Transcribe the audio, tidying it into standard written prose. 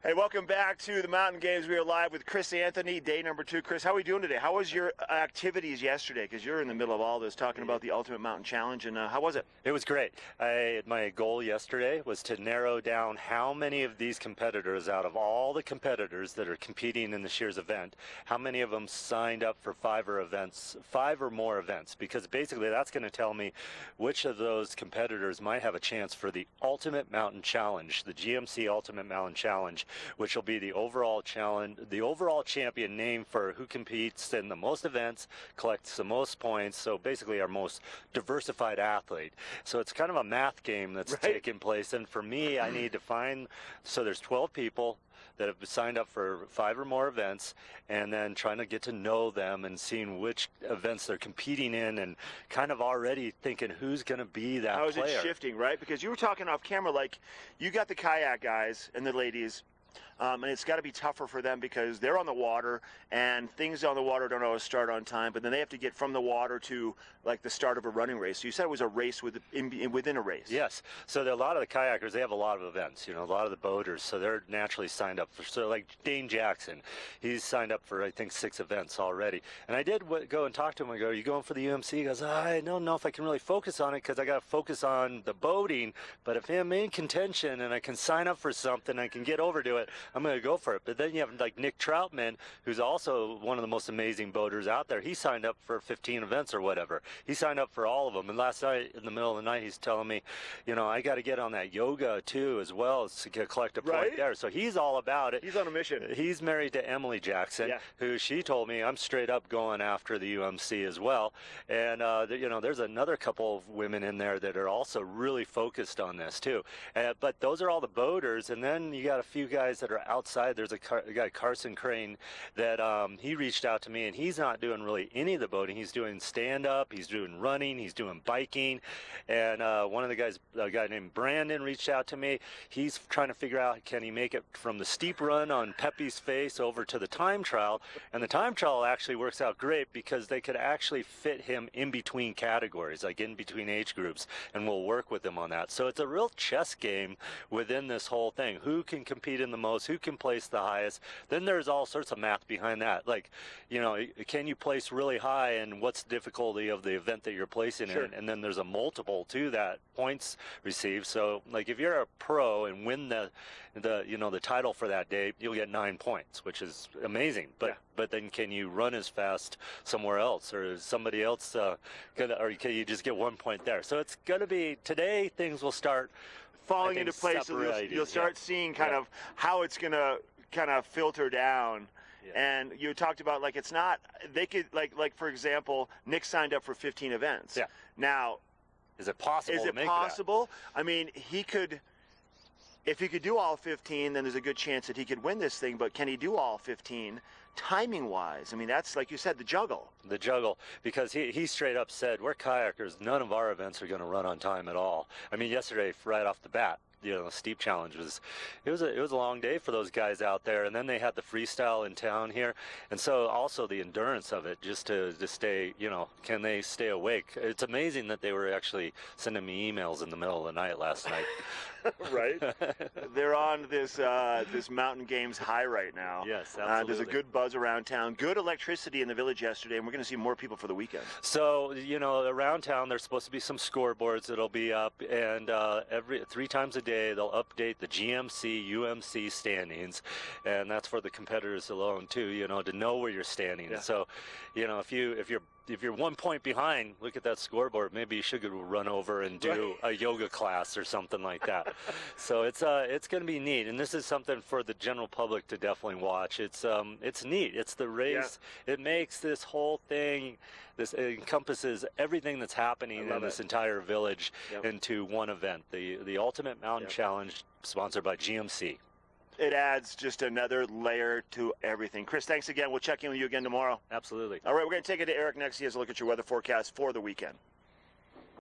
Hey, welcome back to the Mountain Games. We are live with Chris Anthony, day number 2. Chris, how are we doing today? How was your activities yesterday? Because you're in the middle of all this, talking about the Ultimate Mountain Challenge, and how was it? It was great. My goal yesterday was to narrow down how many of these competitors, out of all the competitors that are competing in this year's event, how many of them signed up for 5 or more events, because basically that's going to tell me which of those competitors might have a chance for the Ultimate Mountain Challenge, the GMC Ultimate Mountain Challenge, which will be the overall challenge, the overall champion name for who competes in the most events, collects the most points, so basically our most diversified athlete. So it's kind of a math game that's taking place, and for me, I need to find, so there's 12 people that have signed up for 5 or more events, and then trying to get to know them and seeing which events they're competing in, and kind of already thinking who's going to be that player. How is it shifting, right? Because you were talking off camera, like, you got the kayak guys and the ladies, and it's got to be tougher for them because they're on the water, and things on the water don't always start on time, but then they have to get from the water to like the start of a running race. So you said it was a race within a race. Yes. So a lot of the kayakers, they have a lot of events, you know, a lot of the boaters, so they're naturally signed up for, so like Dane Jackson, he's signed up for I think 6 events already. And I did go and talk to him. I go, "Are you going for the UMC?" He goes, "I don't know if I can really focus on it because I got to focus on the boating, but if I'm in contention and I can sign up for something, I can get over to it, I'm going to go for it." But then you have like Nick Troutman, who's also one of the most amazing boaters out there. He signed up for 15 events or whatever. He signed up for all of them. And last night, in the middle of the night, he's telling me, you know, I got to get on that yoga too, as well, to collect a point there. So he's all about it. He's on a mission. He's married to Emily Jackson, who she told me I'm straight up going after the UMC as well. And, you know, there's another couple of women in there that are also really focused on this too. But those are all the boaters. And then you got a few guys that are outside. There's a guy, Carson Crane, that he reached out to me, and he's not doing really any of the boating. He's doing stand-up, he's doing running, he's doing biking. And one of the guys, a guy named Brandon, reached out to me. He's trying to figure out, can he make it from the steep run on Pepe's Face over to the time trial. And the time trial actually works out great because they could actually fit him in between categories, like in between age groups, and we'll work with him on that. So it's a real chess game within this whole thing. Who can compete in the most? Who can place the highest? Then there's all sorts of math behind that. Like, you know, can you place really high, and what's the difficulty of the event that you're placing in? And then there's a multiple to that, points received. So like if you're a pro and win the you know, the title for that day, you'll get 9 points, which is amazing. But then can you run as fast somewhere else, or is somebody else or can you just get 1 point there? So it's going to be, today things will start falling into place. So you'll start seeing kind of how it's going to kind of filter down. And you talked about, like, it's not, they could, like for example, Nick signed up for 15 events. Now, is it possible? Is it possible? I mean, he could, if he could do all 15, then there's a good chance that he could win this thing. But can he do all 15 timing wise? I mean, that's, like you said, the juggle. The juggle, because he straight up said, we're kayakers, none of our events are going to run on time at all. I mean, yesterday, right off the bat, you know, the steep challenge was a long day for those guys out there, and then they had the freestyle in town here, and so also the endurance of it, just to stay, you know, can they stay awake? It's amazing that they were actually sending me emails in the middle of the night last night. Right. They're on this this Mountain Games high right now. Yes, absolutely. There's a good buzz around town, good electricity in the village yesterday, and we're going to see more people for the weekend. So, you know, around town there's supposed to be some scoreboards that'll be up, and every 3 times a day they'll update the GMC, UMC standings, and that's for the competitors alone too, you know, to know where you're standing. So, you know, if you're 1 point behind, look at that scoreboard. Maybe you should run over and do a yoga class or something like that. So it's going to be neat, and this is something for the general public to definitely watch. It's neat. It's the race. It makes this whole thing. It encompasses everything that's happening in this entire village into one event. The Ultimate Mountain Challenge, sponsored by GMC. It adds just another layer to everything. Chris, thanks again. We'll check in with you again tomorrow. Absolutely. All right, we're going to take it to Eric next. He has a look at your weather forecast for the weekend.